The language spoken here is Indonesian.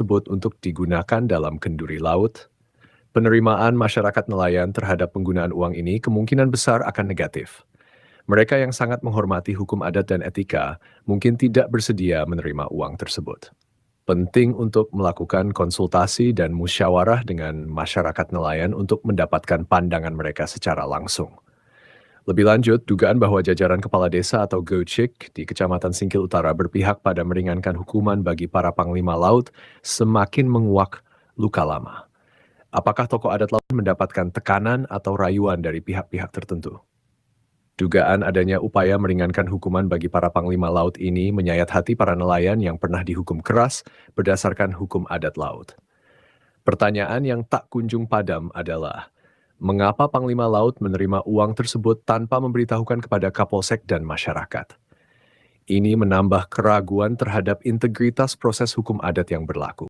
tersebut untuk digunakan dalam kenduri laut, penerimaan masyarakat nelayan terhadap penggunaan uang ini kemungkinan besar akan negatif. Mereka yang sangat menghormati hukum adat dan etika mungkin tidak bersedia menerima uang tersebut. Penting untuk melakukan konsultasi dan musyawarah dengan masyarakat nelayan untuk mendapatkan pandangan mereka secara langsung. Lebih lanjut, dugaan bahwa jajaran kepala desa atau Gocek di Kecamatan Singkil Utara berpihak pada meringankan hukuman bagi para panglima laut semakin menguak luka lama. Apakah tokoh adat laut mendapatkan tekanan atau rayuan dari pihak-pihak tertentu? Dugaan adanya upaya meringankan hukuman bagi para panglima laut ini menyayat hati para nelayan yang pernah dihukum keras berdasarkan hukum adat laut. Pertanyaan yang tak kunjung padam adalah, mengapa Panglima Laut menerima uang tersebut tanpa memberitahukan kepada Kapolsek dan masyarakat? Ini menambah keraguan terhadap integritas proses hukum adat yang berlaku.